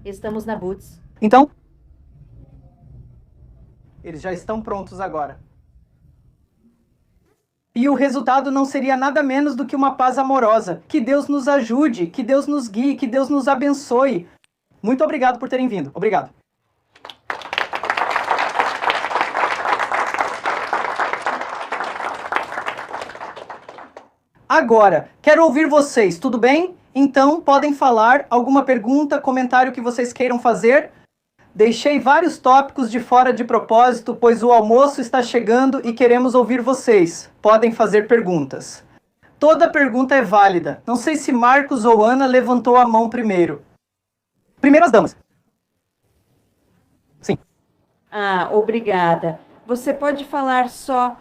Estamos na Boots. Então, eles já estão prontos agora. E o resultado não seria nada menos do que uma paz amorosa. Que Deus nos ajude, que Deus nos guie, que Deus nos abençoe. Muito obrigado por terem vindo. Obrigado. Agora, quero ouvir vocês, tudo bem? Então, podem falar alguma pergunta, comentário que vocês queiram fazer? Deixei vários tópicos de fora de propósito, pois o almoço está chegando e queremos ouvir vocês. Podem fazer perguntas. Toda pergunta é válida. Não sei se Marcos ou Ana levantou a mão primeiro. Primeiro as damas. Sim. Obrigada. Você pode falar só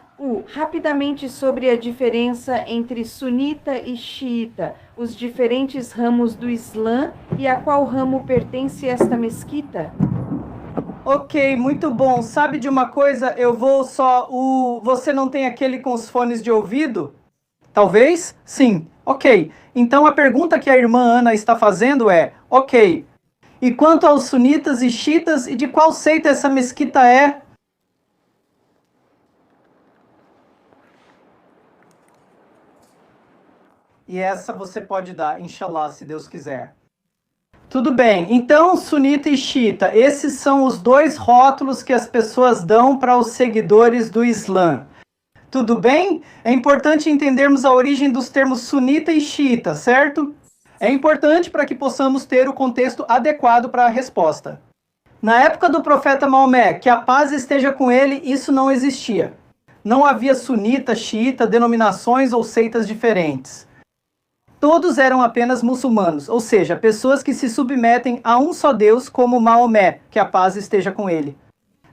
rapidamente sobre a diferença entre sunita e xiita, os diferentes ramos do Islã e a qual ramo pertence esta mesquita? Ok, muito bom. Sabe de uma coisa? Eu vou só... Você não tem aquele com os fones de ouvido? Talvez? Sim. Ok. Então a pergunta que a irmã Ana está fazendo é... Ok. E quanto aos sunitas e xiitas, e de qual seita essa mesquita é? E essa você pode dar, inshallah, se Deus quiser. Tudo bem, então sunita e xiita, esses são os dois rótulos que as pessoas dão para os seguidores do Islã. Tudo bem? É importante entendermos a origem dos termos sunita e xiita, certo? É importante para que possamos ter o contexto adequado para a resposta. Na época do profeta Maomé, que a paz esteja com ele, isso não existia. Não havia sunita, xiita, denominações ou seitas diferentes. Todos eram apenas muçulmanos, ou seja, pessoas que se submetem a um só Deus como Maomé, que a paz esteja com ele.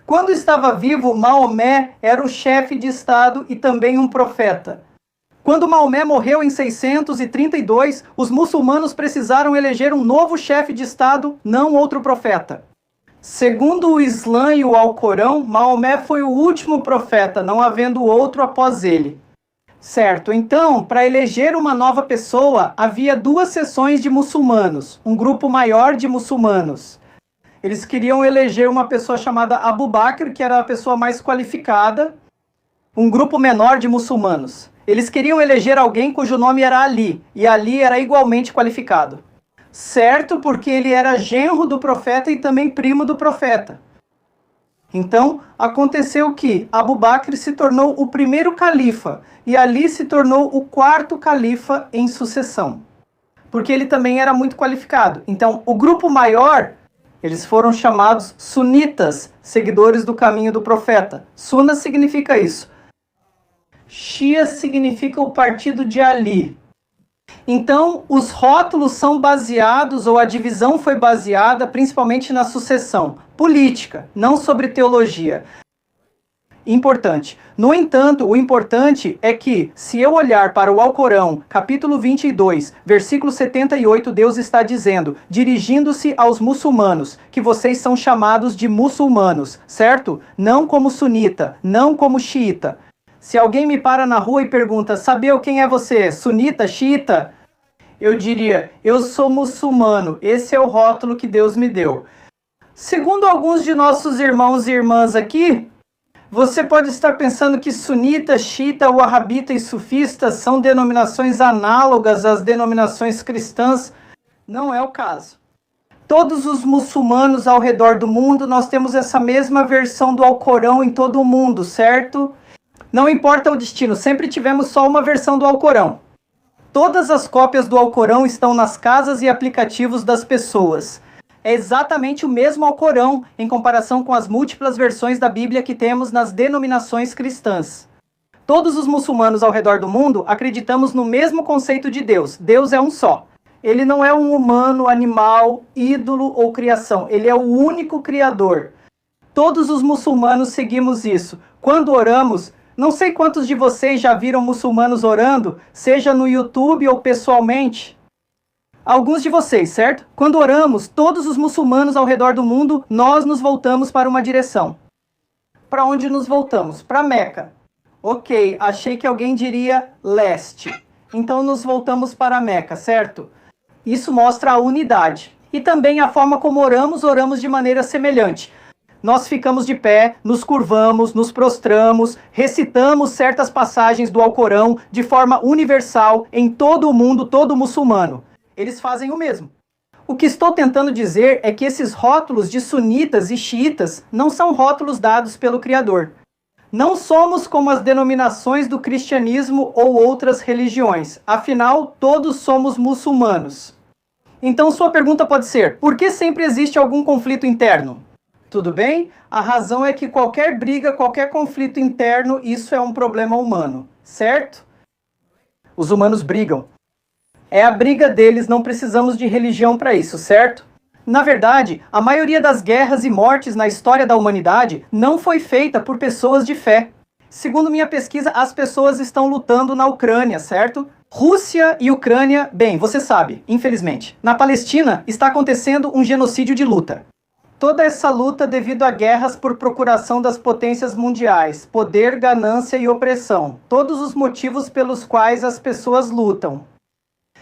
Quando estava vivo, Maomé era o chefe de Estado e também um profeta. Quando Maomé morreu em 632, os muçulmanos precisaram eleger um novo chefe de Estado, não outro profeta. Segundo o Islã e o Alcorão, Maomé foi o último profeta, não havendo outro após ele. Certo, então, para eleger uma nova pessoa, havia duas seções de muçulmanos, um grupo maior de muçulmanos. Eles queriam eleger uma pessoa chamada Abu Bakr, que era a pessoa mais qualificada, um grupo menor de muçulmanos. Eles queriam eleger alguém cujo nome era Ali, e Ali era igualmente qualificado. Certo, porque ele era genro do profeta e também primo do profeta. Então, aconteceu que Abu Bakr se tornou o primeiro califa e Ali se tornou o quarto califa em sucessão, porque ele também era muito qualificado. Então, o grupo maior, eles foram chamados sunitas, seguidores do caminho do profeta. Sunna significa isso. Shia significa o partido de Ali. Então, os rótulos são baseados, ou a divisão foi baseada principalmente na sucessão política, não sobre teologia. Importante. No entanto, o importante é que, se eu olhar para o Alcorão, capítulo 22, versículo 78, Deus está dizendo, dirigindo-se aos muçulmanos, que vocês são chamados de muçulmanos, certo? Não como sunita, não como xiita. Se alguém me para na rua e pergunta, Sabeu quem é você? Sunita, xiita? Eu diria, eu sou muçulmano, esse é o rótulo que Deus me deu. Segundo alguns de nossos irmãos e irmãs aqui, você pode estar pensando que sunita, xiita, wahhabita e sufista são denominações análogas às denominações cristãs. Não é o caso. Todos os muçulmanos ao redor do mundo, nós temos essa mesma versão do Alcorão em todo o mundo, certo? Não importa o destino, sempre tivemos só uma versão do Alcorão. Todas as cópias do Alcorão estão nas casas e aplicativos das pessoas. É exatamente o mesmo Alcorão em comparação com as múltiplas versões da Bíblia que temos nas denominações cristãs. Todos os muçulmanos ao redor do mundo acreditamos no mesmo conceito de Deus. Deus é um só. Ele não é um humano, animal, ídolo ou criação. Ele é o único criador. Todos os muçulmanos seguimos isso. Quando oramos, não sei quantos de vocês já viram muçulmanos orando, seja no YouTube ou pessoalmente. Alguns de vocês, certo? Quando oramos, todos os muçulmanos ao redor do mundo, nós nos voltamos para uma direção. Para onde nos voltamos? Para Meca. Ok, achei que alguém diria leste. Então nos voltamos para Meca, certo? Isso mostra a unidade. E também a forma como oramos de maneira semelhante. Nós ficamos de pé, nos curvamos, nos prostramos, recitamos certas passagens do Alcorão de forma universal em todo o mundo, todo muçulmano. Eles fazem o mesmo. O que estou tentando dizer é que esses rótulos de sunitas e xiitas não são rótulos dados pelo Criador. Não somos como as denominações do cristianismo ou outras religiões. Afinal, todos somos muçulmanos. Então sua pergunta pode ser: por que sempre existe algum conflito interno? Tudo bem? A razão é que qualquer briga, qualquer conflito interno, isso é um problema humano, certo? Os humanos brigam. É a briga deles, não precisamos de religião para isso, certo? Na verdade, a maioria das guerras e mortes na história da humanidade não foi feita por pessoas de fé. Segundo minha pesquisa, as pessoas estão lutando na Ucrânia, certo? Rússia e Ucrânia, bem, você sabe, infelizmente. Na Palestina está acontecendo um genocídio de luta. Toda essa luta devido a guerras por procuração das potências mundiais, poder, ganância e opressão. Todos os motivos pelos quais as pessoas lutam.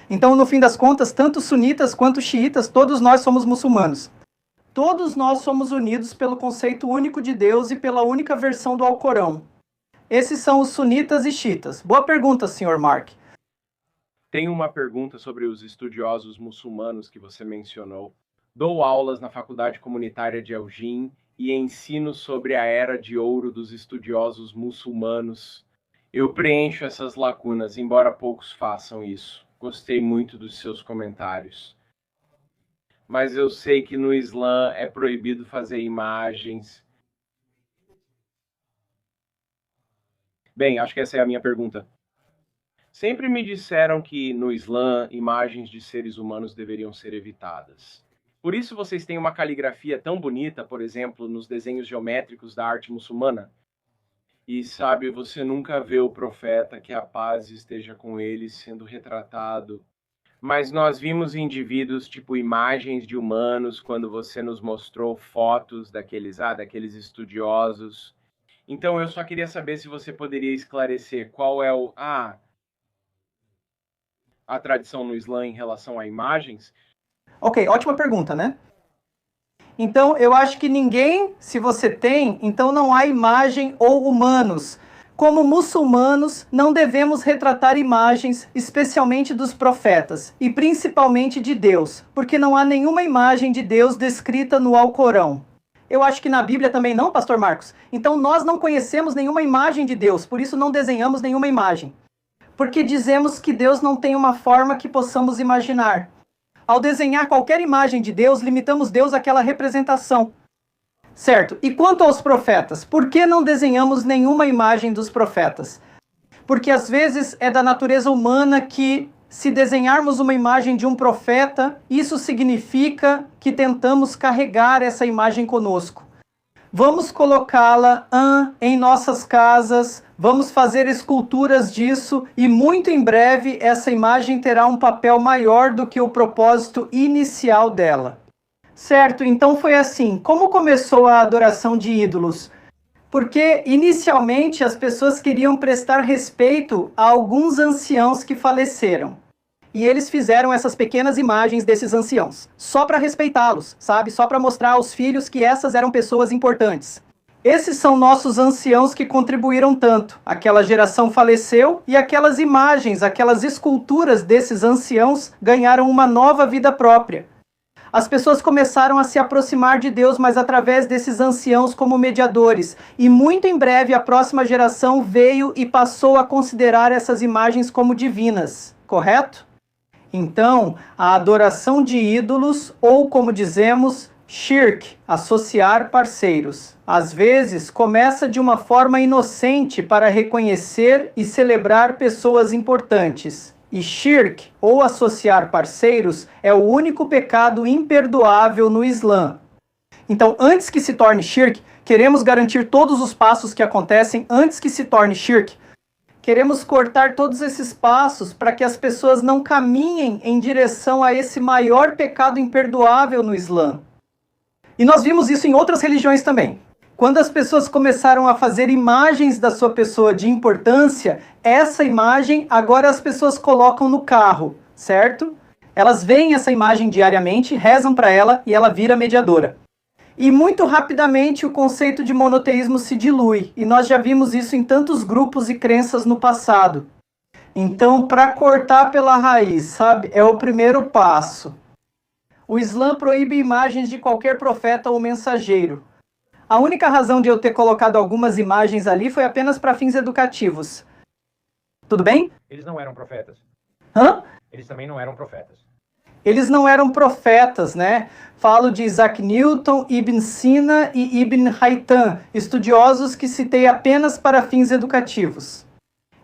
Então, no fim das contas, tanto sunitas quanto xiitas, todos nós somos muçulmanos. Todos nós somos unidos pelo conceito único de Deus e pela única versão do Alcorão. Esses são os sunitas e xiitas. Boa pergunta, Sr. Mark. Tenho uma pergunta sobre os estudiosos muçulmanos que você mencionou. Dou aulas na Faculdade Comunitária de Elgin e ensino sobre a Era de Ouro dos estudiosos muçulmanos. Eu preencho essas lacunas, embora poucos façam isso. Gostei muito dos seus comentários. Mas eu sei que no Islã é proibido fazer imagens. Bem, acho que essa é a minha pergunta. Sempre me disseram que no Islã imagens de seres humanos deveriam ser evitadas. Por isso vocês têm uma caligrafia tão bonita, por exemplo, nos desenhos geométricos da arte muçulmana. E sabe, você nunca vê o profeta, que a paz esteja com ele, sendo retratado. Mas nós vimos indivíduos, tipo imagens de humanos, quando você nos mostrou fotos daqueles estudiosos. Então eu só queria saber se você poderia esclarecer qual é a tradição no Islã em relação a imagens. Ok, ótima pergunta, né? Então, eu acho que ninguém, se você tem, então não há imagem ou humanos. Como muçulmanos, não devemos retratar imagens, especialmente dos profetas, e principalmente de Deus, porque não há nenhuma imagem de Deus descrita no Alcorão. Eu acho que na Bíblia também não, Pastor Marcos. Então, nós não conhecemos nenhuma imagem de Deus, por isso não desenhamos nenhuma imagem. Porque dizemos que Deus não tem uma forma que possamos imaginar. Ao desenhar qualquer imagem de Deus, limitamos Deus àquela representação. Certo? E quanto aos profetas, por que não desenhamos nenhuma imagem dos profetas? Porque às vezes é da natureza humana que, se desenharmos uma imagem de um profeta, isso significa que tentamos carregar essa imagem conosco. Vamos colocá-la em nossas casas, vamos fazer esculturas disso e muito em breve essa imagem terá um papel maior do que o propósito inicial dela. Certo, então foi assim. Como começou a adoração de ídolos? Porque inicialmente as pessoas queriam prestar respeito a alguns anciãos que faleceram. E eles fizeram essas pequenas imagens desses anciãos, só para respeitá-los, sabe? Só para mostrar aos filhos que essas eram pessoas importantes. Esses são nossos anciãos que contribuíram tanto. Aquela geração faleceu e aquelas imagens, aquelas esculturas desses anciãos ganharam uma nova vida própria. As pessoas começaram a se aproximar de Deus, mas através desses anciãos como mediadores. E muito em breve a próxima geração veio e passou a considerar essas imagens como divinas, correto? Então, a adoração de ídolos, ou como dizemos, shirk, associar parceiros. Às vezes, começa de uma forma inocente para reconhecer e celebrar pessoas importantes. E shirk, ou associar parceiros, é o único pecado imperdoável no Islã. Então, antes que se torne shirk, queremos garantir todos os passos que acontecem antes que se torne shirk. Queremos cortar todos esses passos para que as pessoas não caminhem em direção a esse maior pecado imperdoável no Islã. E nós vimos isso em outras religiões também. Quando as pessoas começaram a fazer imagens da sua pessoa de importância, essa imagem agora as pessoas colocam no carro, certo? Elas veem essa imagem diariamente, rezam para ela e ela vira mediadora. E muito rapidamente o conceito de monoteísmo se dilui, e nós já vimos isso em tantos grupos e crenças no passado. Então, para cortar pela raiz, sabe, é o primeiro passo. O Islã proíbe imagens de qualquer profeta ou mensageiro. A única razão de eu ter colocado algumas imagens ali foi apenas para fins educativos. Tudo bem? Eles não eram profetas. Hã? Eles também não eram profetas. Eles não eram profetas, né? Falo de Isaac Newton, Ibn Sina e Ibn Haytham, estudiosos que citei apenas para fins educativos.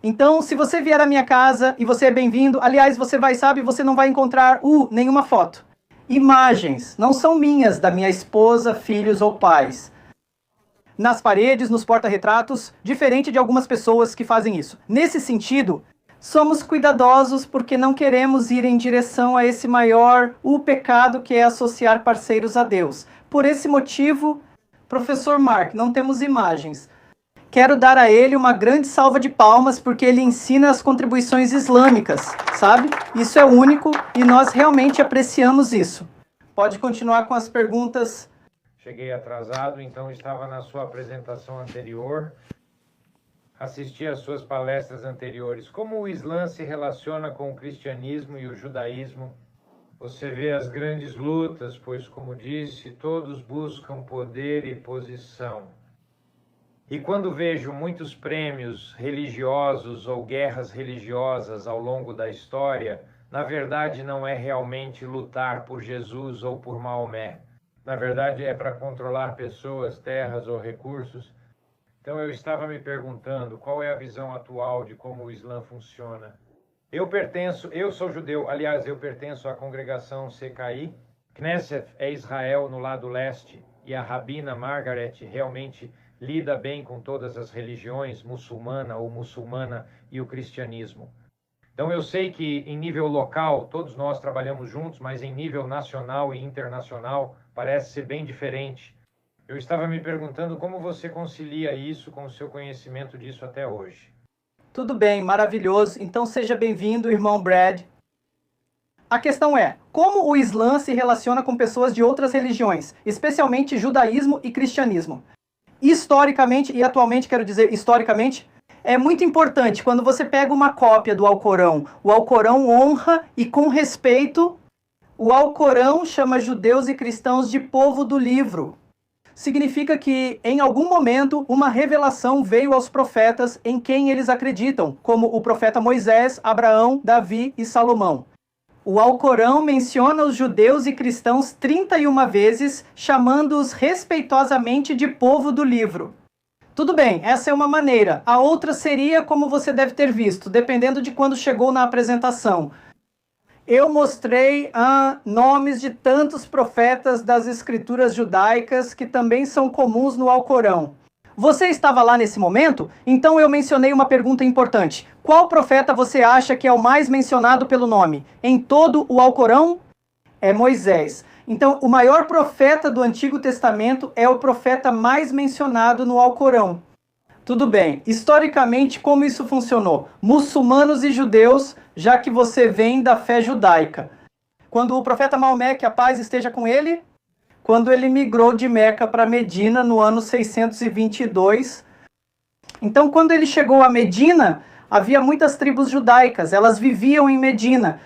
Então, se você vier à minha casa e você é bem-vindo, aliás, você você não vai encontrar nenhuma foto. Imagens, não são minhas, da minha esposa, filhos ou pais. Nas paredes, nos porta-retratos, diferente de algumas pessoas que fazem isso. Nesse sentido, somos cuidadosos porque não queremos ir em direção a esse o pecado que é associar parceiros a Deus. Por esse motivo, professor Mark, não temos imagens. Quero dar a ele uma grande salva de palmas porque ele ensina as contribuições islâmicas, sabe? Isso é único e nós realmente apreciamos isso. Pode continuar com as perguntas. Cheguei atrasado, então estava na sua apresentação anterior. Assisti às suas palestras anteriores. Como o Islã se relaciona com o cristianismo e o judaísmo? Você vê as grandes lutas, pois, como disse, todos buscam poder e posição. E quando vejo muitos prêmios religiosos ou guerras religiosas ao longo da história, na verdade não é realmente lutar por Jesus ou por Maomé. Na verdade é para controlar pessoas, terras ou recursos. Então eu estava me perguntando qual é a visão atual de como o Islã funciona. Eu sou judeu, aliás, eu pertenço à congregação CKI. Knesset é Israel no lado leste e a Rabina Margaret realmente lida bem com todas as religiões, muçulmana ou muçulmana e o cristianismo. Então eu sei que em nível local todos nós trabalhamos juntos, mas em nível nacional e internacional parece ser bem diferente. Eu estava me perguntando como você concilia isso com o seu conhecimento disso até hoje. Tudo bem, maravilhoso. Então seja bem-vindo, irmão Brad. A questão é, como o Islã se relaciona com pessoas de outras religiões, especialmente judaísmo e cristianismo? Historicamente, e atualmente quero dizer historicamente, é muito importante quando você pega uma cópia do Alcorão. O Alcorão honra e com respeito, o Alcorão chama judeus e cristãos de povo do livro. Significa que, em algum momento, uma revelação veio aos profetas em quem eles acreditam, como o profeta Moisés, Abraão, Davi e Salomão. O Alcorão menciona os judeus e cristãos 31 vezes, chamando-os respeitosamente de povo do livro. Tudo bem, essa é uma maneira. A outra seria como você deve ter visto, dependendo de quando chegou na apresentação. Eu mostrei nomes de tantos profetas das escrituras judaicas que também são comuns no Alcorão. Você estava lá nesse momento? Então eu mencionei uma pergunta importante. Qual profeta você acha que é o mais mencionado pelo nome? Em todo o Alcorão? É Moisés. Então, o maior profeta do Antigo Testamento é o profeta mais mencionado no Alcorão. Tudo bem. Historicamente, como isso funcionou? Muçulmanos e judeus, já que você vem da fé judaica. Quando o profeta Maomé, que a paz esteja com ele, quando ele migrou de Meca para Medina no ano 622. Então, quando ele chegou a Medina, havia muitas tribos judaicas, elas viviam em Medina.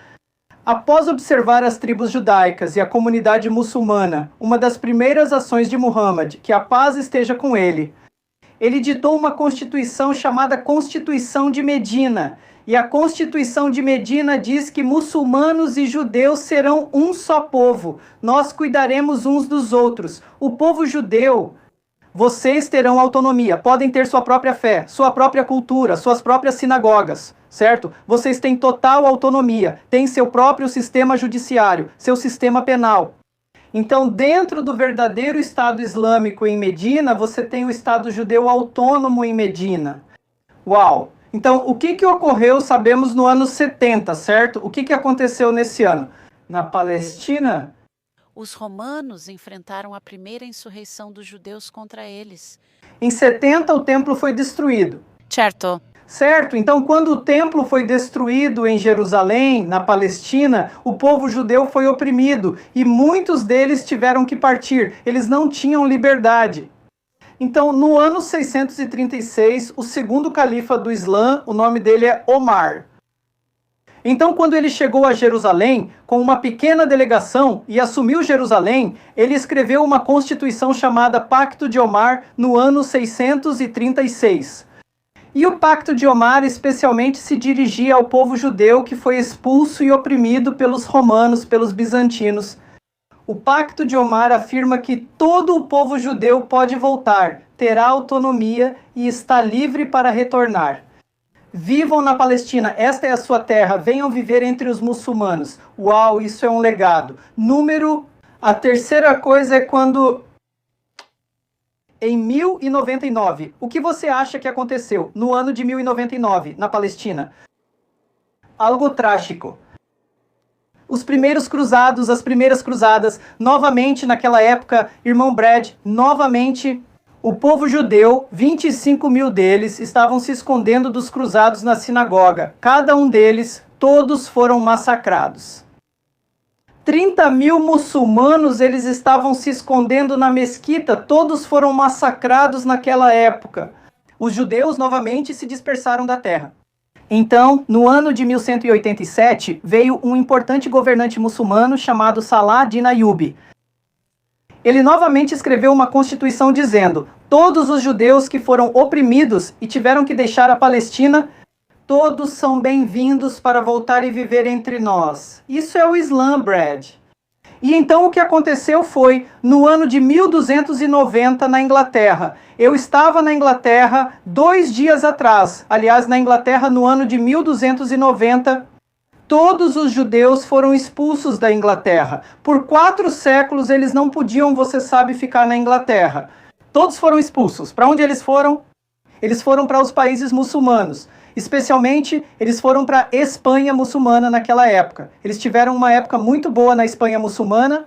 Após observar as tribos judaicas e a comunidade muçulmana, uma das primeiras ações de Muhammad, que a paz esteja com ele ditou uma constituição chamada Constituição de Medina. E a Constituição de Medina diz que muçulmanos e judeus serão um só povo. Nós cuidaremos uns dos outros. O povo judeu, vocês terão autonomia, podem ter sua própria fé, sua própria cultura, suas próprias sinagogas, certo? Vocês têm total autonomia, têm seu próprio sistema judiciário, seu sistema penal. Então, dentro do verdadeiro Estado Islâmico em Medina, você tem o Estado judeu autônomo em Medina. Uau! Então, o que ocorreu, sabemos, no ano 70, certo? O que aconteceu nesse ano? Na Palestina? Os romanos enfrentaram a primeira insurreição dos judeus contra eles. Em 70, o templo foi destruído. Certo. Certo? Então, quando o templo foi destruído em Jerusalém, na Palestina, o povo judeu foi oprimido e muitos deles tiveram que partir. Eles não tinham liberdade. Então, no ano 636, o segundo califa do Islã, o nome dele é Omar. Então, quando ele chegou a Jerusalém, com uma pequena delegação e assumiu Jerusalém, ele escreveu uma constituição chamada Pacto de Omar no ano 636. E o Pacto de Omar especialmente se dirigia ao povo judeu que foi expulso e oprimido pelos romanos, pelos bizantinos. O Pacto de Omar afirma que todo o povo judeu pode voltar, terá autonomia e está livre para retornar. Vivam na Palestina, esta é a sua terra, venham viver entre os muçulmanos. Uau, isso é um legado. A terceira coisa é quando... Em 1099, o que você acha que aconteceu no ano de 1099, na Palestina? Algo trágico. Os primeiros cruzados, as primeiras cruzadas, novamente naquela época, irmão Brad, novamente o povo judeu, 25 mil deles, estavam se escondendo dos cruzados na sinagoga. Cada um deles, todos foram massacrados. 30 mil muçulmanos, eles estavam se escondendo na mesquita, todos foram massacrados naquela época. Os judeus novamente se dispersaram da terra. Então, no ano de 1187, veio um importante governante muçulmano chamado Salah ad-Din Ayyubi. Ele novamente escreveu uma constituição dizendo: todos os judeus que foram oprimidos e tiveram que deixar a Palestina, todos são bem-vindos para voltar e viver entre nós. Isso é o Islã, Brad. E então o que aconteceu foi, no ano de 1290, na Inglaterra. Eu estava na Inglaterra 2 dias atrás. Aliás, na Inglaterra, no ano de 1290, todos os judeus foram expulsos da Inglaterra. Por 4 séculos, eles não podiam, você sabe, ficar na Inglaterra. Todos foram expulsos. Para onde eles foram? Eles foram para os países muçulmanos. Especialmente, eles foram para a Espanha muçulmana naquela época. Eles tiveram uma época muito boa na Espanha muçulmana.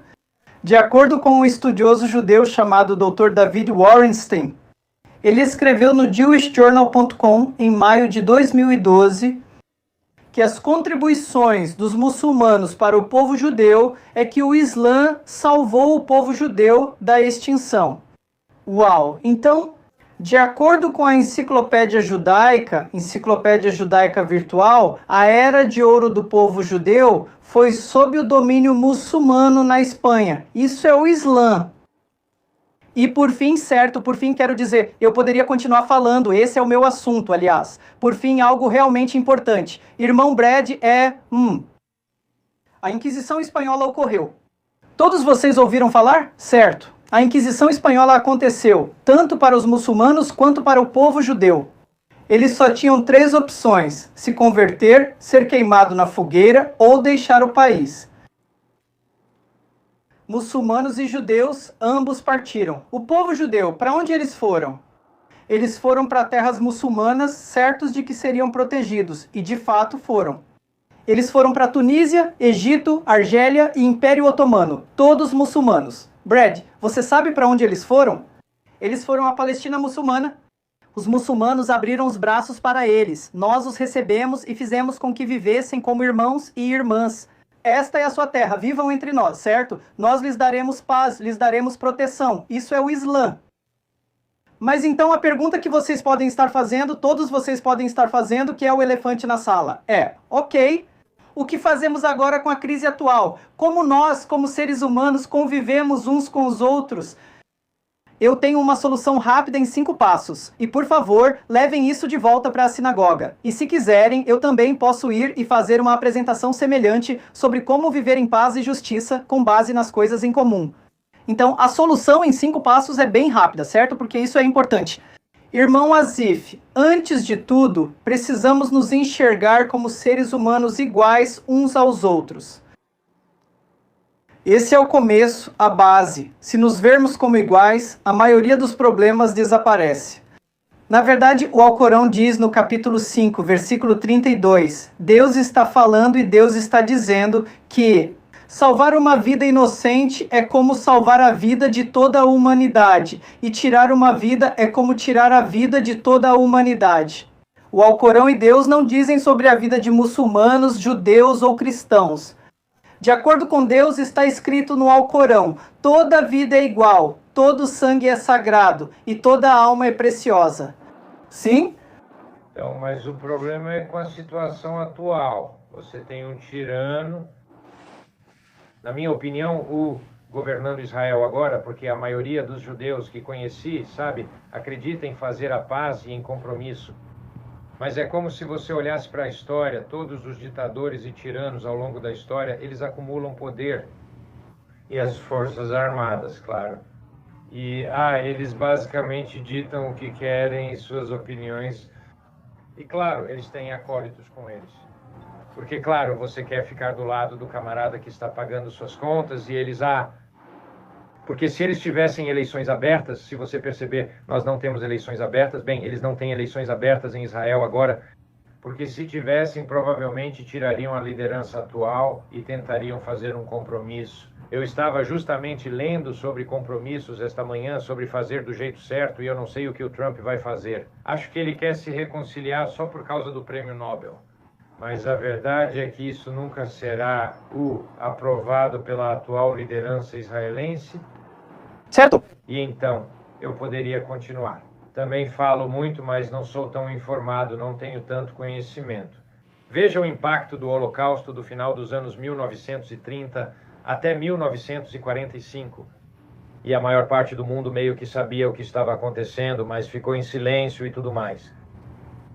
De acordo com um estudioso judeu chamado Dr. David Wallerstein, ele escreveu no jewishjournal.com em maio de 2012 que as contribuições dos muçulmanos para o povo judeu é que o Islã salvou o povo judeu da extinção. Uau! Então, de acordo com a Enciclopédia Judaica Virtual, a Era de Ouro do povo judeu foi sob o domínio muçulmano na Espanha. Isso é o Islã. E por fim, quero dizer, eu poderia continuar falando, esse é o meu assunto, aliás. Por fim, algo realmente importante. Irmão Brad A Inquisição Espanhola ocorreu. Todos vocês ouviram falar? Certo. A Inquisição Espanhola aconteceu tanto para os muçulmanos quanto para o povo judeu. Eles só tinham 3 opções: se converter, ser queimado na fogueira ou deixar o país. Muçulmanos e judeus, ambos partiram. O povo judeu, para onde eles foram? Eles foram para terras muçulmanas, certos de que seriam protegidos, e de fato foram. Eles foram para Tunísia, Egito, Argélia e Império Otomano, todos muçulmanos. Brad, você sabe para onde eles foram? Eles foram à Palestina muçulmana. Os muçulmanos abriram os braços para eles. Nós os recebemos e fizemos com que vivessem como irmãos e irmãs. Esta é a sua terra, vivam entre nós, certo? Nós lhes daremos paz, lhes daremos proteção. Isso é o Islã. Mas então a pergunta que vocês podem estar fazendo, todos vocês podem estar fazendo, que é o elefante na sala, é: ok, o que fazemos agora com a crise atual? Como nós, como seres humanos, convivemos uns com os outros? Eu tenho uma solução rápida em 5 passos. E, por favor, levem isso de volta para a sinagoga. E se quiserem, eu também posso ir e fazer uma apresentação semelhante sobre como viver em paz e justiça com base nas coisas em comum. Então, a solução em 5 passos é bem rápida, certo? Porque isso é importante. Irmão Azif, antes de tudo, precisamos nos enxergar como seres humanos iguais uns aos outros. Esse é o começo, a base. Se nos vermos como iguais, a maioria dos problemas desaparece. Na verdade, o Alcorão diz no capítulo 5, versículo 32, Deus está falando e Deus está dizendo que salvar uma vida inocente é como salvar a vida de toda a humanidade, e tirar uma vida é como tirar a vida de toda a humanidade. O Alcorão e Deus não dizem sobre a vida de muçulmanos, judeus ou cristãos. De acordo com Deus, está escrito no Alcorão: toda vida é igual, todo sangue é sagrado e toda alma é preciosa. Sim? Então, mas o problema é com a situação atual. Você tem um tirano, na minha opinião, o governando Israel agora, porque a maioria dos judeus que conheci, sabe, acredita em fazer a paz e em compromisso. Mas é como se você olhasse para a história, todos os ditadores e tiranos ao longo da história, eles acumulam poder. E as forças armadas, claro. E eles basicamente ditam o que querem, suas opiniões. E claro, eles têm acólitos com eles. Porque, claro, você quer ficar do lado do camarada que está pagando suas contas e eles, porque se eles tivessem eleições abertas, se você perceber, nós não temos eleições abertas, bem, eles não têm eleições abertas em Israel agora, porque se tivessem, provavelmente tirariam a liderança atual e tentariam fazer um compromisso. Eu estava justamente lendo sobre compromissos esta manhã, sobre fazer do jeito certo, e eu não sei o que o Trump vai fazer. Acho que ele quer se reconciliar só por causa do prêmio Nobel. Mas a verdade é que isso nunca será aprovado pela atual liderança israelense. Certo. E então, eu poderia continuar. Também falo muito, mas não sou tão informado, não tenho tanto conhecimento. Veja o impacto do Holocausto do final dos anos 1930 até 1945. E a maior parte do mundo meio que sabia o que estava acontecendo, mas ficou em silêncio e tudo mais.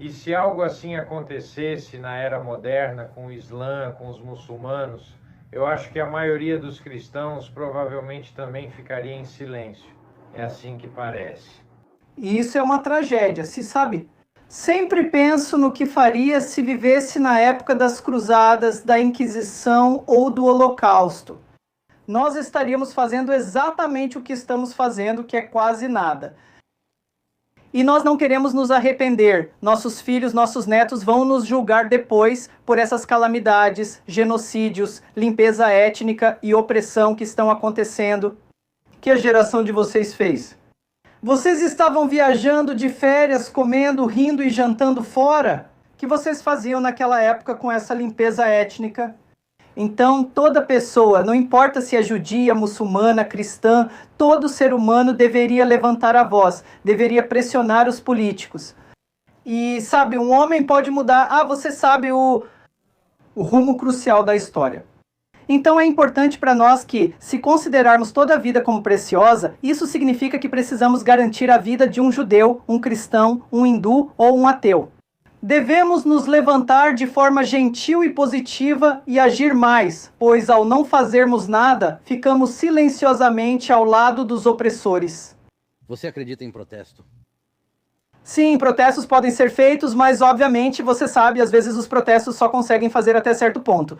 E se algo assim acontecesse na era moderna, com o Islã, com os muçulmanos, eu acho que a maioria dos cristãos provavelmente também ficaria em silêncio. É assim que parece. E isso é uma tragédia, se sabe? Sempre penso no que faria se vivesse na época das cruzadas, da Inquisição ou do Holocausto. Nós estaríamos fazendo exatamente o que estamos fazendo, que é quase nada. E nós não queremos nos arrepender. Nossos filhos, nossos netos vão nos julgar depois por essas calamidades, genocídios, limpeza étnica e opressão que estão acontecendo. O que a geração de vocês fez? Vocês estavam viajando de férias, comendo, rindo e jantando fora? O que vocês faziam naquela época com essa limpeza étnica? Então, toda pessoa, não importa se é judia, muçulmana, cristã, todo ser humano deveria levantar a voz, deveria pressionar os políticos. E, sabe, um homem pode mudar, você sabe, o rumo crucial da história. Então é importante para nós que, se considerarmos toda a vida como preciosa, isso significa que precisamos garantir a vida de um judeu, um cristão, um hindu ou um ateu. Devemos nos levantar de forma gentil e positiva e agir mais, pois ao não fazermos nada, ficamos silenciosamente ao lado dos opressores. Você acredita em protesto? Sim, protestos podem ser feitos, mas obviamente, você sabe, às vezes os protestos só conseguem fazer até certo ponto.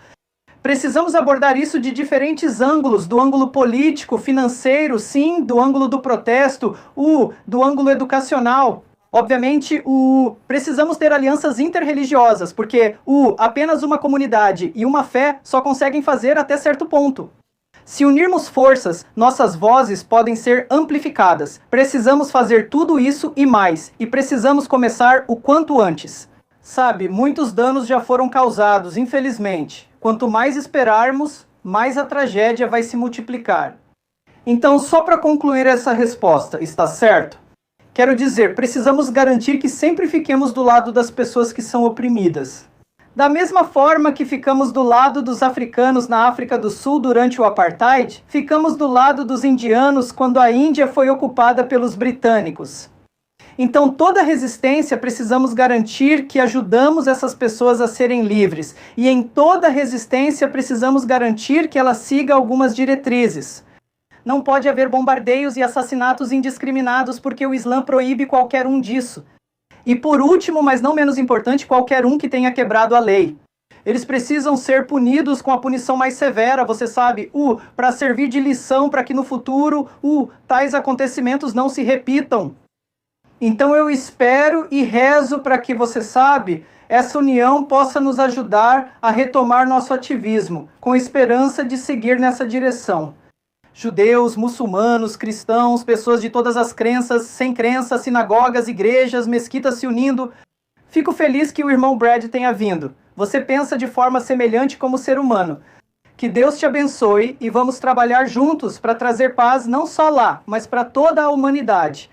Precisamos abordar isso de diferentes ângulos, do ângulo político, financeiro, sim, do ângulo do protesto, do ângulo educacional. Obviamente, precisamos ter alianças interreligiosas, porque apenas uma comunidade e uma fé só conseguem fazer até certo ponto. Se unirmos forças, nossas vozes podem ser amplificadas. Precisamos fazer tudo isso e mais, e precisamos começar o quanto antes. Sabe, muitos danos já foram causados, infelizmente. Quanto mais esperarmos, mais a tragédia vai se multiplicar. Então, só para concluir essa resposta, está certo? Quero dizer, precisamos garantir que sempre fiquemos do lado das pessoas que são oprimidas. Da mesma forma que ficamos do lado dos africanos na África do Sul durante o Apartheid, ficamos do lado dos indianos quando a Índia foi ocupada pelos britânicos. Então, toda resistência precisamos garantir que ajudamos essas pessoas a serem livres. E em toda resistência precisamos garantir que ela siga algumas diretrizes. Não pode haver bombardeios e assassinatos indiscriminados porque o Islã proíbe qualquer um disso. E por último, mas não menos importante, qualquer um que tenha quebrado a lei. Eles precisam ser punidos com a punição mais severa, você sabe, para servir de lição para que no futuro, tais acontecimentos não se repitam. Então eu espero e rezo para que, você sabe, essa união possa nos ajudar a retomar nosso ativismo, com esperança de seguir nessa direção. Judeus, muçulmanos, cristãos, pessoas de todas as crenças, sem crença, sinagogas, igrejas, mesquitas se unindo. Fico feliz que o irmão Brad tenha vindo. Você pensa de forma semelhante como ser humano. Que Deus te abençoe e vamos trabalhar juntos para trazer paz não só lá, mas para toda a humanidade.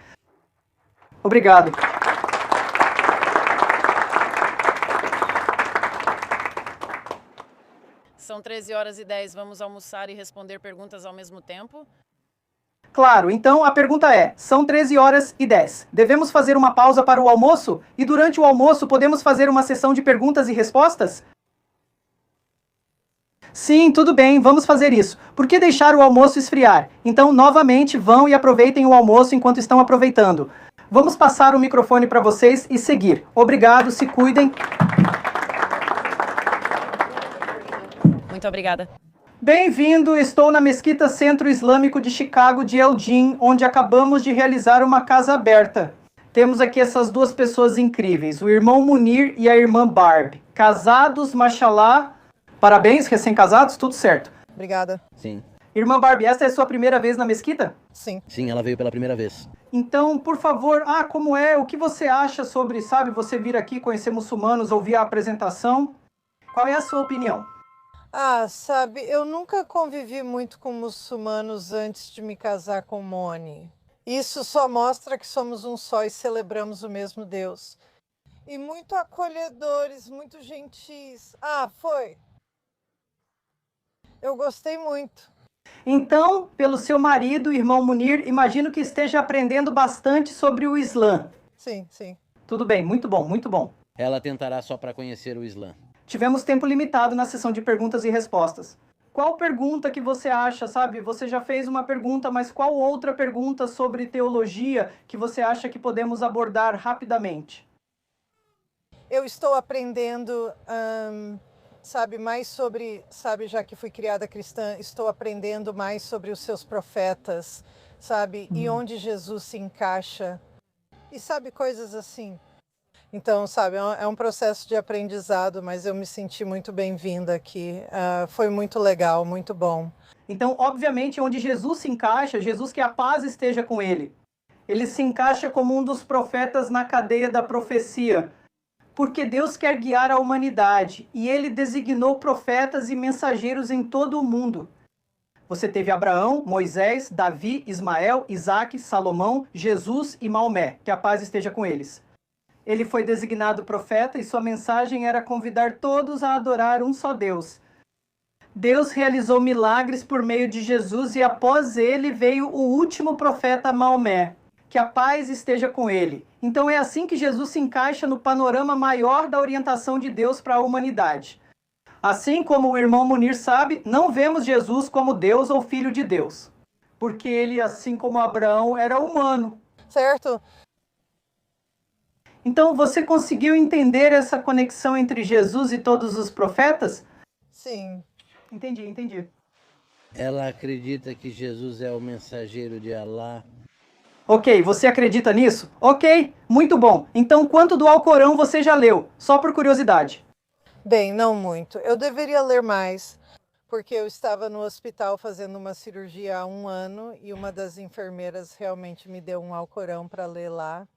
Obrigado. São 13h10, vamos almoçar e responder perguntas ao mesmo tempo? Claro, então a pergunta é, são 13h10. Devemos fazer uma pausa para o almoço? E durante o almoço podemos fazer uma sessão de perguntas e respostas? Sim, tudo bem, vamos fazer isso. Por que deixar o almoço esfriar? Então, novamente, vão e aproveitem o almoço enquanto estão aproveitando. Vamos passar o microfone para vocês e seguir. Obrigado, se cuidem. Muito obrigada. Bem-vindo, estou na Mesquita Centro Islâmico de Chicago de Elgin, onde acabamos de realizar uma casa aberta. Temos aqui essas duas pessoas incríveis, o irmão Munir e a irmã Barb. Casados, mashallah. Parabéns, recém-casados, tudo certo. Obrigada. Sim. Irmã Barb, essa é a sua primeira vez na Mesquita? Sim. Sim, ela veio pela primeira vez. Então, por favor, como é? O que você acha sobre, você vir aqui conhecer muçulmanos, ouvir a apresentação? Qual é a sua opinião? Sabe, eu nunca convivi muito com muçulmanos antes de me casar com Moni. Isso só mostra que somos um só e celebramos o mesmo Deus. E muito acolhedores, muito gentis. Foi. Eu gostei muito. Então, pelo seu marido, irmão Munir, imagino que esteja aprendendo bastante sobre o Islã. Sim, sim. Tudo bem, muito bom, muito bom. Ela tentará só para conhecer o Islã. Tivemos tempo limitado na sessão de perguntas e respostas. Qual pergunta que você acha, Você já fez uma pergunta, mas qual outra pergunta sobre teologia que você acha que podemos abordar rapidamente? Eu estou aprendendo, mais sobre, já que fui criada cristã, estou aprendendo mais sobre os seus profetas, e onde Jesus se encaixa. E coisas assim. Então, é um processo de aprendizado, mas eu me senti muito bem-vinda aqui. Foi muito legal, muito bom. Então, obviamente, onde Jesus se encaixa, Jesus que a paz esteja com ele. Ele se encaixa como um dos profetas na cadeia da profecia. Porque Deus quer guiar a humanidade e ele designou profetas e mensageiros em todo o mundo. Você teve Abraão, Moisés, Davi, Ismael, Isaque, Salomão, Jesus e Maomé. Que a paz esteja com eles. Ele foi designado profeta e sua mensagem era convidar todos a adorar um só Deus. Deus realizou milagres por meio de Jesus e após ele veio o último profeta Maomé. Que a paz esteja com ele. Então é assim que Jesus se encaixa no panorama maior da orientação de Deus para a humanidade. Assim como o irmão Munir sabe, não vemos Jesus como Deus ou Filho de Deus. Porque ele, assim como Abraão, era humano. Certo? Então, você conseguiu entender essa conexão entre Jesus e todos os profetas? Sim. Entendi. Ela acredita que Jesus é o mensageiro de Alá. Ok, você acredita nisso? Ok, muito bom. Então, quanto do Alcorão você já leu? Só por curiosidade. Bem, não muito. Eu deveria ler mais, porque eu estava no hospital fazendo uma cirurgia há 1 ano e uma das enfermeiras realmente me deu um Alcorão para ler lá.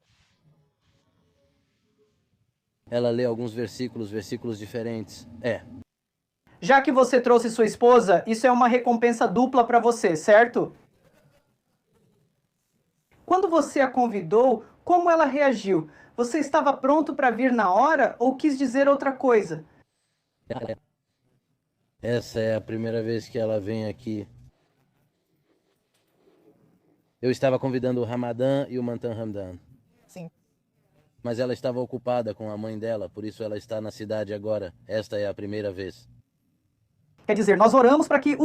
Ela lê alguns versículos diferentes. Já que você trouxe sua esposa, isso é uma recompensa dupla para você, certo? Quando você a convidou, como ela reagiu? Você estava pronto para vir na hora ou quis dizer outra coisa? Essa é a primeira vez que ela vem aqui. Eu estava convidando o Ramadã e o Mantan Hamdan. Sim. Mas ela estava ocupada com a mãe dela, por isso ela está na cidade agora. Esta é a primeira vez. Quer dizer, nós oramos para que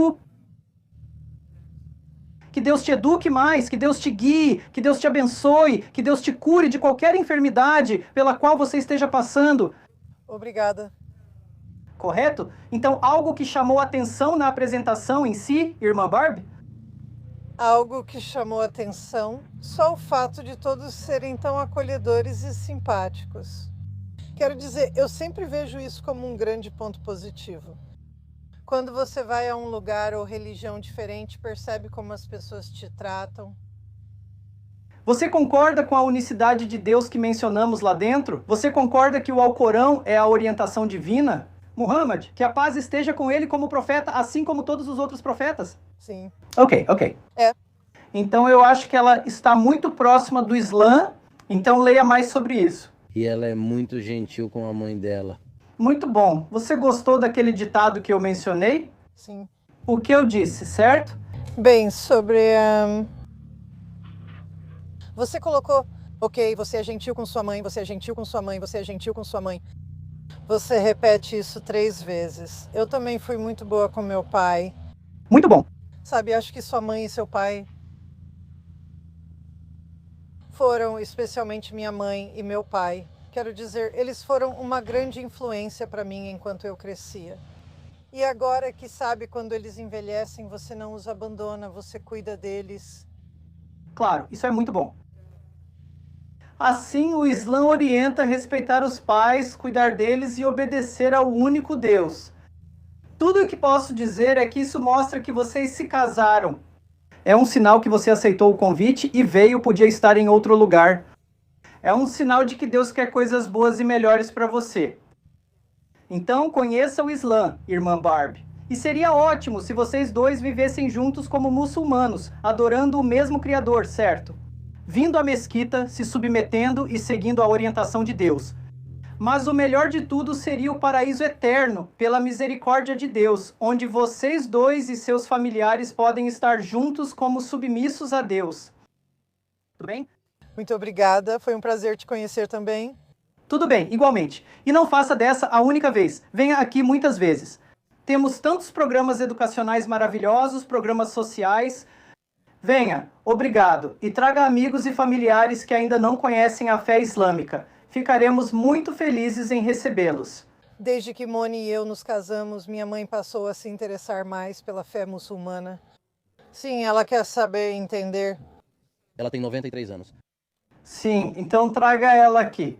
Deus te eduque mais, que Deus te guie, que Deus te abençoe, que Deus te cure de qualquer enfermidade pela qual você esteja passando. Obrigada. Correto? Então, algo que chamou atenção na apresentação em si, irmã Barb? Algo que chamou atenção, só o fato de todos serem tão acolhedores e simpáticos. Quero dizer, eu sempre vejo isso como um grande ponto positivo. Quando você vai a um lugar ou religião diferente, percebe como as pessoas te tratam. Você concorda com a unicidade de Deus que mencionamos lá dentro? Você concorda que o Alcorão é a orientação divina? Muhammad, que a paz esteja com ele como profeta, assim como todos os outros profetas? Sim. Ok. É. Então eu acho que ela está muito próxima do Islã, então leia mais sobre isso. E ela é muito gentil com a mãe dela. Muito bom. Você gostou daquele ditado que eu mencionei? Sim. O que eu disse, certo? Bem, sobre... Você colocou, ok, você é gentil com sua mãe, você é gentil com sua mãe, você é gentil com sua mãe. Você repete isso 3 vezes. Eu também fui muito boa com meu pai. Muito bom. Sabe, acho que sua mãe e seu pai foram, especialmente minha mãe e meu pai. Quero dizer, eles foram uma grande influência para mim enquanto eu crescia. E agora que sabe, quando eles envelhecem, você não os abandona, você cuida deles. Claro, isso é muito bom. Assim, o Islã orienta a respeitar os pais, cuidar deles e obedecer ao único Deus. Tudo o que posso dizer é que isso mostra que vocês se casaram. É um sinal que você aceitou o convite e veio, podia estar em outro lugar. É um sinal de que Deus quer coisas boas e melhores para você. Então, conheça o Islã, irmã Barbie. E seria ótimo se vocês dois vivessem juntos como muçulmanos, adorando o mesmo Criador, certo? Vindo à mesquita, se submetendo e seguindo a orientação de Deus. Mas o melhor de tudo seria o paraíso eterno, pela misericórdia de Deus, onde vocês dois e seus familiares podem estar juntos como submissos a Deus. Tudo bem? Muito obrigada, foi um prazer te conhecer também. Tudo bem, igualmente. E não faça dessa a única vez. Venha aqui muitas vezes. Temos tantos programas educacionais maravilhosos, programas sociais. Venha, obrigado. E traga amigos e familiares que ainda não conhecem a fé islâmica. Ficaremos muito felizes em recebê-los. Desde que Moni e eu nos casamos, minha mãe passou a se interessar mais pela fé muçulmana. Sim, ela quer saber e entender. Ela tem 93 anos. Sim, então traga ela aqui.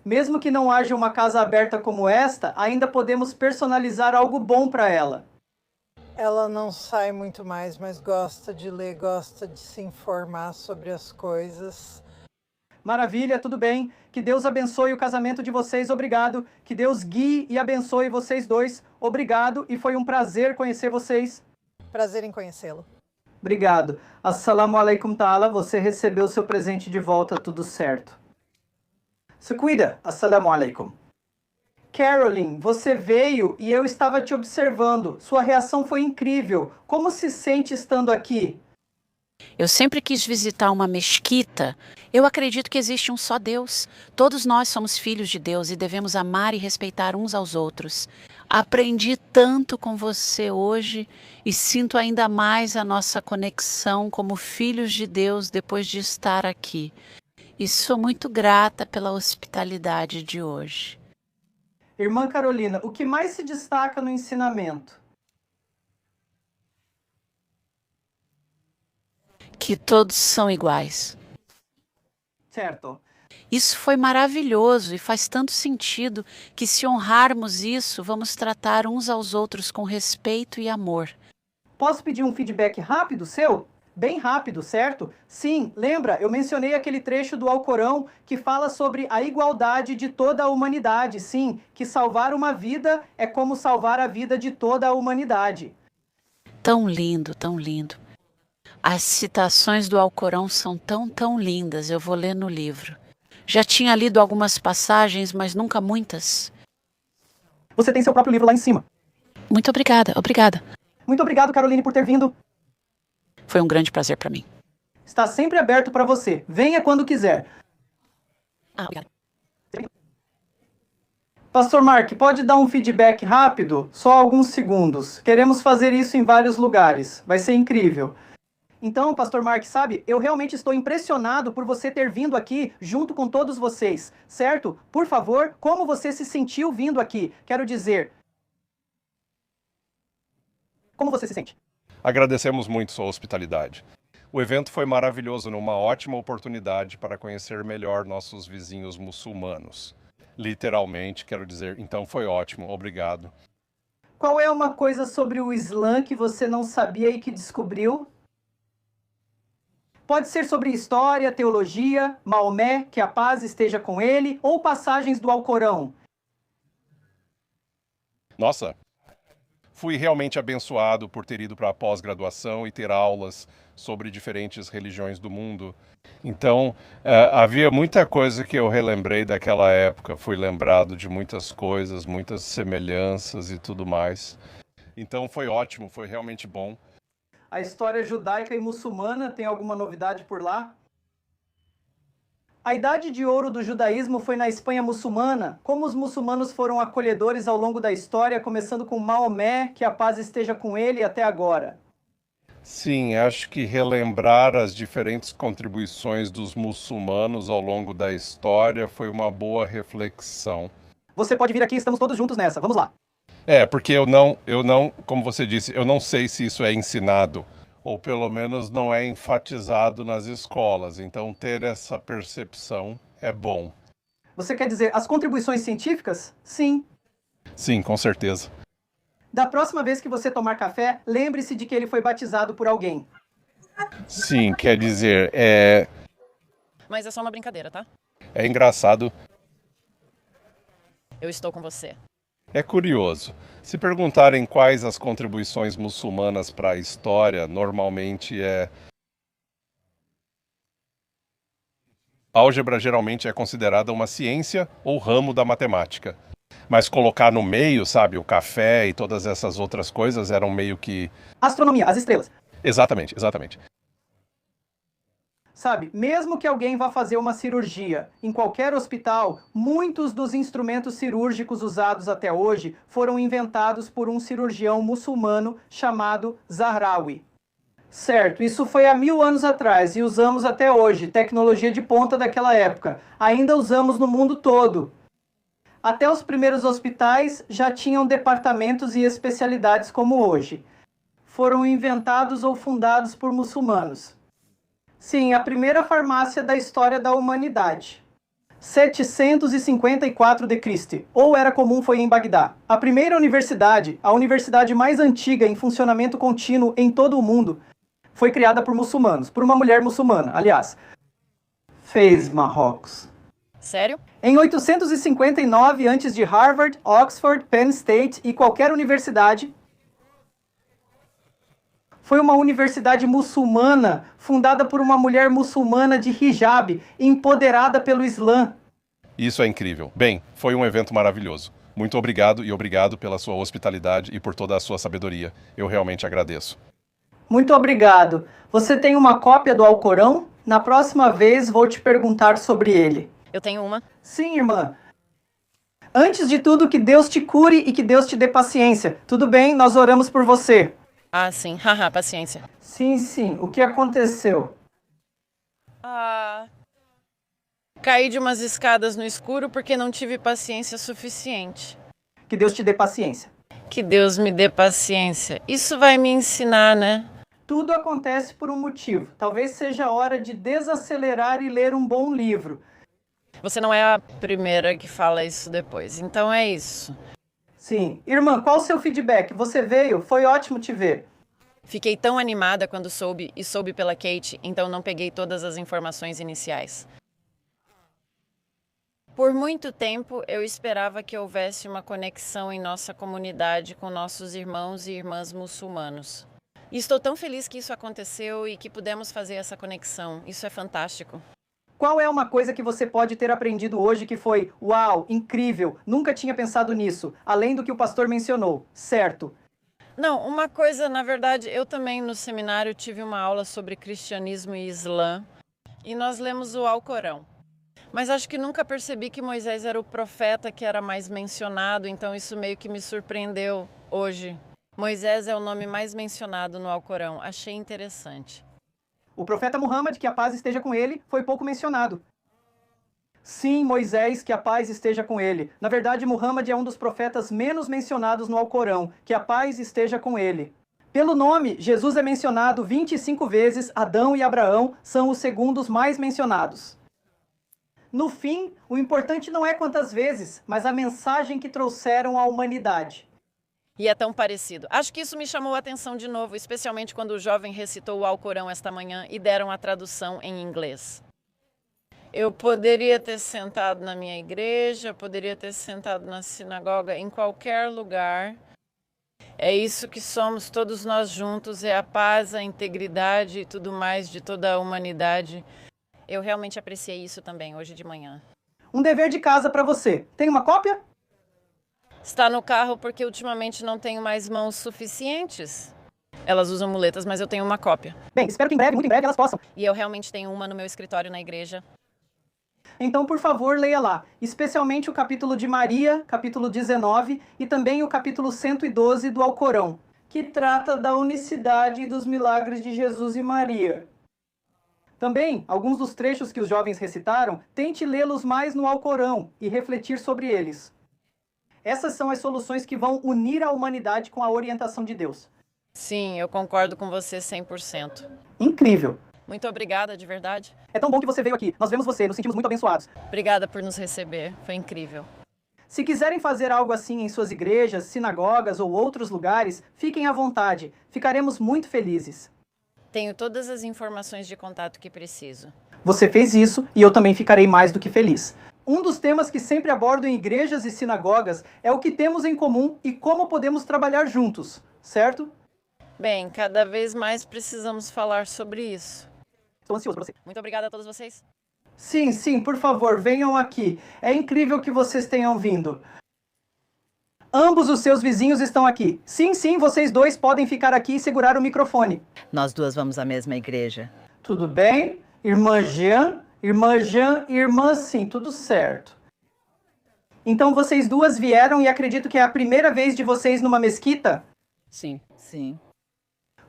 Mesmo que não haja uma casa aberta como esta, ainda podemos personalizar algo bom para ela. Ela não sai muito mais, mas gosta de ler, gosta de se informar sobre as coisas. Maravilha, tudo bem. Que Deus abençoe o casamento de vocês, obrigado. Que Deus guie e abençoe vocês dois, obrigado. E foi um prazer conhecer vocês. Prazer em conhecê-lo. Obrigado. Assalamu alaikum ta'ala, você recebeu seu presente de volta, tudo certo. Se cuida. Assalamu alaikum. Caroline, você veio e eu estava te observando. Sua reação foi incrível. Como se sente estando aqui? Eu sempre quis visitar uma mesquita. Eu acredito que existe um só Deus. Todos nós somos filhos de Deus e devemos amar e respeitar uns aos outros. Aprendi tanto com você hoje e sinto ainda mais a nossa conexão como filhos de Deus depois de estar aqui. E sou muito grata pela hospitalidade de hoje. Irmã Carolina, o que mais se destaca no ensinamento? Que todos são iguais. Certo. Isso foi maravilhoso e faz tanto sentido que, se honrarmos isso, vamos tratar uns aos outros com respeito e amor. Posso pedir um feedback rápido seu? Bem rápido, certo? Sim, lembra, eu mencionei aquele trecho do Alcorão que fala sobre a igualdade de toda a humanidade. Sim, que salvar uma vida é como salvar a vida de toda a humanidade. Tão lindo, tão lindo. As citações do Alcorão são tão lindas, eu vou ler no livro. Já tinha lido algumas passagens, mas nunca muitas. Você tem seu próprio livro lá em cima. Muito obrigada, obrigada. Muito obrigado, Caroline, por ter vindo. Foi um grande prazer para mim. Está sempre aberto para você. Venha quando quiser. Obrigada. Pastor Mark, pode dar um feedback rápido? Só alguns segundos. Queremos fazer isso em vários lugares. Vai ser incrível. Então, Pastor Mark, sabe, eu realmente estou impressionado por você ter vindo aqui junto com todos vocês, certo? Por favor, como você se sentiu vindo aqui? Quero dizer, como você se sente? Agradecemos muito sua hospitalidade. O evento foi maravilhoso, numa ótima oportunidade para conhecer melhor nossos vizinhos muçulmanos. Literalmente, quero dizer, então foi ótimo, obrigado. Qual é uma coisa sobre o Islã que você não sabia e que descobriu? Pode ser sobre história, teologia, Maomé, que a paz esteja com ele, ou passagens do Alcorão. Nossa, fui realmente abençoado por ter ido para a pós-graduação e ter aulas sobre diferentes religiões do mundo. Então, havia muita coisa que eu relembrei daquela época. Fui lembrado de muitas coisas, muitas semelhanças e tudo mais. Então, foi ótimo, foi realmente bom. A história judaica e muçulmana tem alguma novidade por lá? A idade de ouro do judaísmo foi na Espanha muçulmana. Como os muçulmanos foram acolhedores ao longo da história, começando com Maomé, que a paz esteja com ele, até agora. Sim, acho que relembrar as diferentes contribuições dos muçulmanos ao longo da história foi uma boa reflexão. Você pode vir aqui, estamos todos juntos nessa. Vamos lá. Porque eu não, como você disse, eu não sei se isso é ensinado, ou pelo menos não é enfatizado nas escolas. Então, ter essa percepção é bom. Você quer dizer as contribuições científicas? Sim. Sim, com certeza. Da próxima vez que você tomar café, lembre-se de que ele foi batizado por alguém. Sim, quer dizer, Mas é só uma brincadeira, tá? é engraçado, Eu estou com você. é curioso. Se perguntarem quais as contribuições muçulmanas para a história, normalmente álgebra geralmente é considerada uma ciência ou ramo da matemática. Mas colocar no meio, sabe, o café e todas essas outras coisas eram meio que... Astronomia, as estrelas. Exatamente, exatamente. Sabe, mesmo que alguém vá fazer uma cirurgia em qualquer hospital, muitos dos instrumentos cirúrgicos usados até hoje foram inventados por um cirurgião muçulmano chamado Zahrawi. Certo, isso foi há 1000 anos atrás e usamos até hoje, tecnologia de ponta daquela época. Ainda usamos no mundo todo. Até os primeiros hospitais já tinham departamentos e especialidades como hoje. Foram inventados ou fundados por muçulmanos. Sim, a primeira farmácia da história da humanidade. 754 d.C., ou era comum, foi em Bagdá. A primeira universidade, a universidade mais antiga em funcionamento contínuo em todo o mundo, foi criada por muçulmanos, por uma mulher muçulmana, aliás. Fez Marrocos. Sério? Em 859, antes de Harvard, Oxford, Penn State e qualquer universidade, foi uma universidade muçulmana, fundada por uma mulher muçulmana de hijab, empoderada pelo Islã. Isso é incrível. Bem, foi um evento maravilhoso. Muito obrigado e obrigado pela sua hospitalidade e por toda a sua sabedoria. Eu realmente agradeço. Muito obrigado. Você tem uma cópia do Alcorão? Na próxima vez vou te perguntar sobre ele. Eu tenho uma. Sim, irmã. Antes de tudo, que Deus te cure e que Deus te dê paciência. Tudo bem? Nós oramos por você. Ah, sim. Haha, paciência. Sim. O que aconteceu? Caí de umas escadas no escuro porque não tive paciência suficiente. Que Deus te dê paciência. Que Deus me dê paciência. Isso vai me ensinar, né? Tudo acontece por um motivo. Talvez seja a hora de desacelerar e ler um bom livro. Você não é a primeira que fala isso depois. Então é isso. Sim. Irmã, qual o seu feedback? Você veio? Foi ótimo te ver. Fiquei tão animada quando soube pela Kate, então não peguei todas as informações iniciais. Por muito tempo, eu esperava que houvesse uma conexão em nossa comunidade com nossos irmãos e irmãs muçulmanos. E estou tão feliz que isso aconteceu e que pudemos fazer essa conexão. Isso é fantástico. Qual é uma coisa que você pode ter aprendido hoje que foi, uau, incrível, nunca tinha pensado nisso, além do que o pastor mencionou, certo? Não, uma coisa, na verdade, eu também no seminário tive uma aula sobre cristianismo e islã e nós lemos o Alcorão. Mas acho que nunca percebi que Moisés era o profeta que era mais mencionado, então isso meio que me surpreendeu hoje. Moisés é o nome mais mencionado no Alcorão, achei interessante. O profeta Muhammad, que a paz esteja com ele, foi pouco mencionado. Sim, Moisés, que a paz esteja com ele. Na verdade, Muhammad é um dos profetas menos mencionados no Alcorão, que a paz esteja com ele. Pelo nome, Jesus é mencionado 25 vezes, Adão e Abraão são os segundos mais mencionados. No fim, o importante não é quantas vezes, mas a mensagem que trouxeram à humanidade. E é tão parecido. Acho que isso me chamou a atenção de novo, especialmente quando o jovem recitou o Alcorão esta manhã e deram a tradução em inglês. Eu poderia ter sentado na minha igreja, poderia ter sentado na sinagoga, em qualquer lugar. É isso que somos todos nós juntos, é a paz, a integridade e tudo mais de toda a humanidade. Eu realmente apreciei isso também hoje de manhã. Um dever de casa para você. Tem uma cópia? Está no carro porque ultimamente não tenho mais mãos suficientes. Elas usam muletas, mas eu tenho uma cópia. Bem, espero que em breve, muito em breve, elas possam. E eu realmente tenho uma no meu escritório na igreja. Então, por favor, leia lá, especialmente o capítulo de Maria, capítulo 19, e também o capítulo 112 do Alcorão, que trata da unicidade e dos milagres de Jesus e Maria. Também, alguns dos trechos que os jovens recitaram, tente lê-los mais no Alcorão e refletir sobre eles. Essas são as soluções que vão unir a humanidade com a orientação de Deus. Sim, eu concordo com você 100%. Incrível! Muito obrigada, de verdade. É tão bom que você veio aqui. Nós vemos você, nos sentimos muito abençoados. Obrigada por nos receber, foi incrível. Se quiserem fazer algo assim em suas igrejas, sinagogas ou outros lugares, fiquem à vontade. Ficaremos muito felizes. Tenho todas as informações de contato que preciso. Você fez isso e eu também ficarei mais do que feliz. Um dos temas que sempre abordo em igrejas e sinagogas é o que temos em comum e como podemos trabalhar juntos, certo? Bem, cada vez mais precisamos falar sobre isso. Estou ansioso por você. Muito obrigada a todos vocês. Sim, por favor, venham aqui. É incrível que vocês tenham vindo. Ambos os seus vizinhos estão aqui. Sim, vocês dois podem ficar aqui e segurar o microfone. Nós duas vamos à mesma igreja. Tudo bem? Irmã Jean e irmã sim, tudo certo. Então vocês duas vieram e acredito que é a primeira vez de vocês numa mesquita? Sim.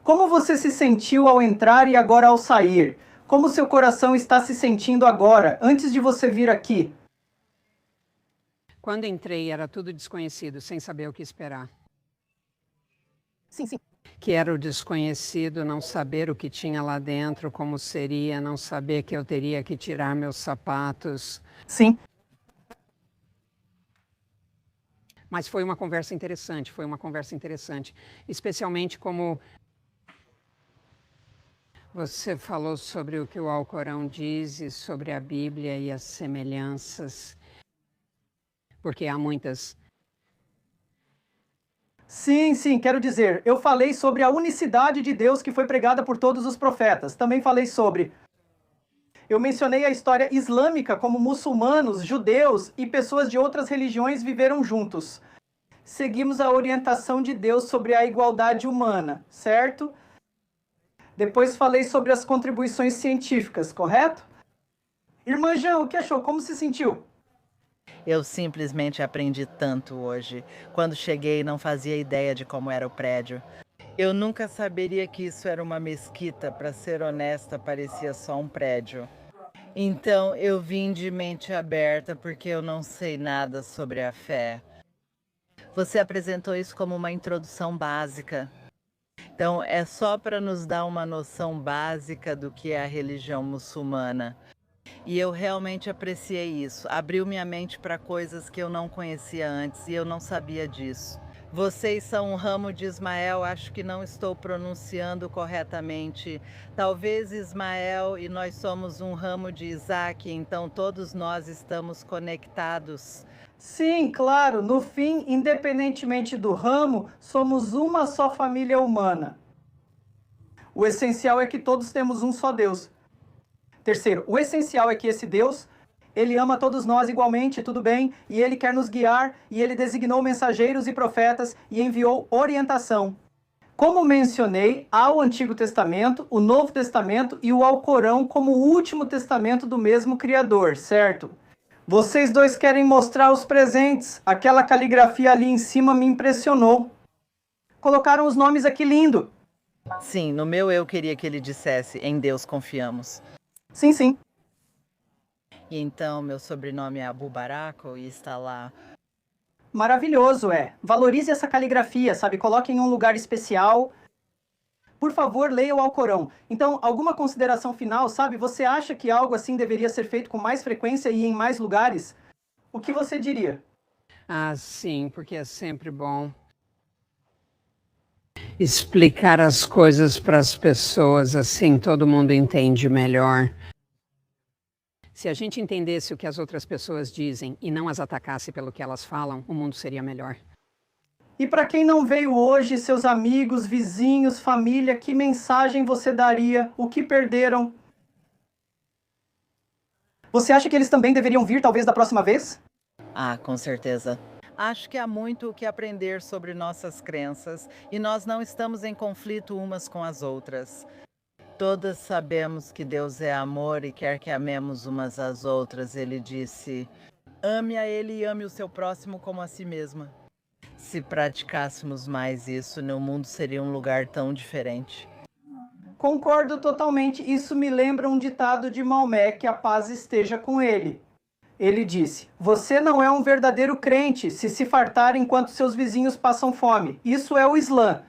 Como você se sentiu ao entrar e agora ao sair? Como seu coração está se sentindo agora, antes de você vir aqui? Quando entrei, era tudo desconhecido, sem saber o que esperar. Sim. Que era o desconhecido, não saber o que tinha lá dentro, como seria, não saber que eu teria que tirar meus sapatos. Sim. Mas foi uma conversa interessante, especialmente como você falou sobre o que o Alcorão diz e sobre a Bíblia e as semelhanças, porque há muitas. Sim, quero dizer, eu falei sobre a unicidade de Deus que foi pregada por todos os profetas. Também falei sobre... Eu mencionei a história islâmica, como muçulmanos, judeus e pessoas de outras religiões viveram juntos. Seguimos a orientação de Deus sobre a igualdade humana, certo? Depois falei sobre as contribuições científicas, correto? Irmã Jean, o que achou? Como se sentiu? Eu simplesmente aprendi tanto hoje. Quando cheguei, não fazia ideia de como era o prédio. Eu nunca saberia que isso era uma mesquita. Para ser honesta, parecia só um prédio. Então, eu vim de mente aberta porque eu não sei nada sobre a fé. Você apresentou isso como uma introdução básica. Então, é só para nos dar uma noção básica do que é a religião muçulmana. E eu realmente apreciei isso. Abriu minha mente para coisas que eu não conhecia antes e eu não sabia disso. Vocês são um ramo de Ismael, acho que não estou pronunciando corretamente. Talvez Ismael e nós somos um ramo de Isaac, então todos nós estamos conectados. Sim, claro. No fim, independentemente do ramo, somos uma só família humana. O essencial é que todos temos um só Deus. Terceiro, o essencial é que esse Deus, ele ama todos nós igualmente, tudo bem? E ele quer nos guiar, e ele designou mensageiros e profetas e enviou orientação. Como mencionei, há o Antigo Testamento, o Novo Testamento e o Alcorão como o último testamento do mesmo Criador, certo? Vocês dois querem mostrar os presentes. Aquela caligrafia ali em cima me impressionou. Colocaram os nomes aqui lindo. Sim, no meu eu queria que ele dissesse, em Deus confiamos. Sim. E então, meu sobrenome é Abu Baraco e está lá. Maravilhoso, é. Valorize essa caligrafia, sabe? Coloque em um lugar especial. Por favor, leia o Alcorão. Então, alguma consideração final, sabe? Você acha que algo assim deveria ser feito com mais frequência e em mais lugares? O que você diria? Sim, porque é sempre bom explicar as coisas para as pessoas, assim todo mundo entende melhor. Se a gente entendesse o que as outras pessoas dizem e não as atacasse pelo que elas falam, o mundo seria melhor. E para quem não veio hoje, seus amigos, vizinhos, família, que mensagem você daria? O que perderam? Você acha que eles também deveriam vir, talvez, da próxima vez? Ah, com certeza. Acho que há muito o que aprender sobre nossas crenças e nós não estamos em conflito umas com as outras. Todas sabemos que Deus é amor e quer que amemos umas às outras. Ele disse, ame a Ele e ame o seu próximo como a si mesma. Se praticássemos mais isso, o mundo seria um lugar tão diferente. Concordo totalmente. Isso me lembra um ditado de Maomé, que a paz esteja com ele. Ele disse, você não é um verdadeiro crente se fartar enquanto seus vizinhos passam fome. Isso é o Islã.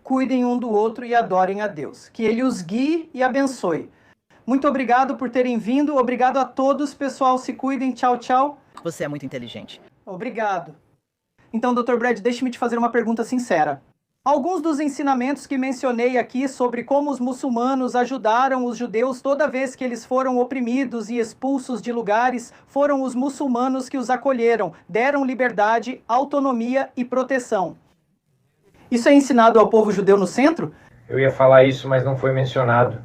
Cuidem um do outro e adorem a Deus. Que Ele os guie e abençoe. Muito obrigado por terem vindo. Obrigado a todos, pessoal. Se cuidem. Tchau, tchau. Você é muito inteligente. Obrigado. Então, Dr. Brad, deixe-me te fazer uma pergunta sincera. Alguns dos ensinamentos que mencionei aqui sobre como os muçulmanos ajudaram os judeus toda vez que eles foram oprimidos e expulsos de lugares, foram os muçulmanos que os acolheram, deram liberdade, autonomia e proteção. Isso é ensinado ao povo judeu no centro? Eu ia falar isso, mas não foi mencionado.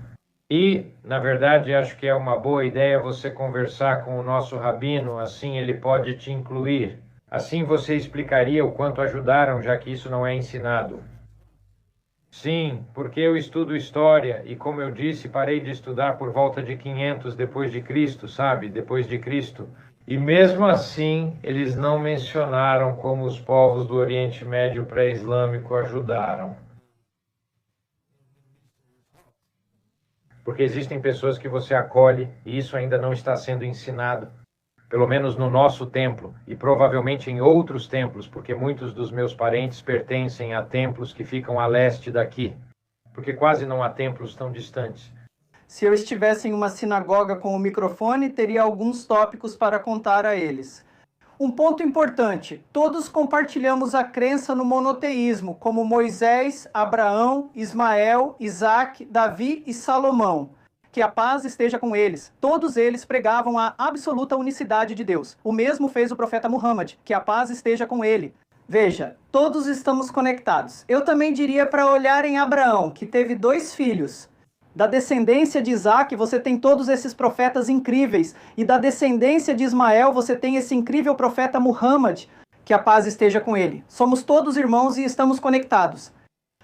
E, na verdade, acho que é uma boa ideia você conversar com o nosso rabino, assim ele pode te incluir. Assim você explicaria o quanto ajudaram, já que isso não é ensinado. Sim, porque eu estudo história e, como eu disse, parei de estudar por volta de 500 depois de Cristo, sabe? Depois de Cristo. E mesmo assim, eles não mencionaram como os povos do Oriente Médio pré-islâmico ajudaram. Porque existem pessoas que você acolhe e isso ainda não está sendo ensinado. Pelo menos no nosso templo e provavelmente em outros templos, porque muitos dos meus parentes pertencem a templos que ficam a leste daqui, porque quase não há templos tão distantes. Se eu estivesse em uma sinagoga com o microfone, teria alguns tópicos para contar a eles. Um ponto importante, todos compartilhamos a crença no monoteísmo, como Moisés, Abraão, Ismael, Isaac, Davi e Salomão. Que a paz esteja com eles. Todos eles pregavam a absoluta unicidade de Deus. O mesmo fez o profeta Muhammad, que a paz esteja com ele. Veja, todos estamos conectados. Eu também diria para olhar em Abraão, que teve 2 filhos. Da descendência de Isaac, você tem todos esses profetas incríveis. E da descendência de Ismael, você tem esse incrível profeta Muhammad, que a paz esteja com ele. Somos todos irmãos e estamos conectados.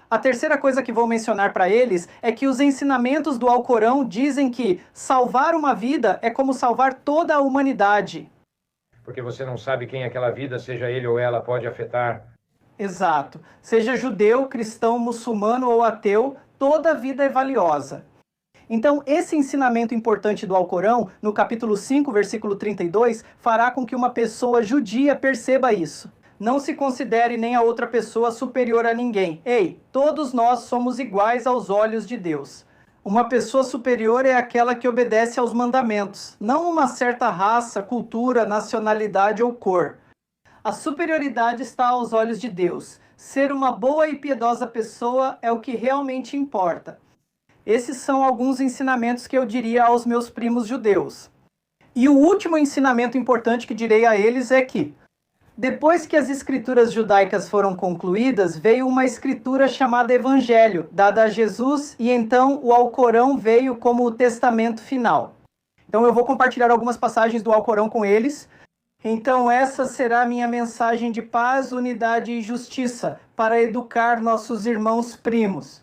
A terceira coisa que vou mencionar para eles é que os ensinamentos do Alcorão dizem que salvar uma vida é como salvar toda a humanidade. Porque você não sabe quem aquela vida, seja ele ou ela, pode afetar. Exato. Seja judeu, cristão, muçulmano ou ateu, toda vida é valiosa. Então, esse ensinamento importante do Alcorão, no capítulo 5, versículo 32, fará com que uma pessoa judia perceba isso. Não se considere nem a outra pessoa superior a ninguém. Ei, todos nós somos iguais aos olhos de Deus. Uma pessoa superior é aquela que obedece aos mandamentos, não uma certa raça, cultura, nacionalidade ou cor. A superioridade está aos olhos de Deus. Ser uma boa e piedosa pessoa é o que realmente importa. Esses são alguns ensinamentos que eu diria aos meus primos judeus. E o último ensinamento importante que direi a eles é que depois que as escrituras judaicas foram concluídas, veio uma escritura chamada Evangelho, dada a Jesus, e então o Alcorão veio como o testamento final. Então eu vou compartilhar algumas passagens do Alcorão com eles. Então essa será a minha mensagem de paz, unidade e justiça para educar nossos irmãos primos.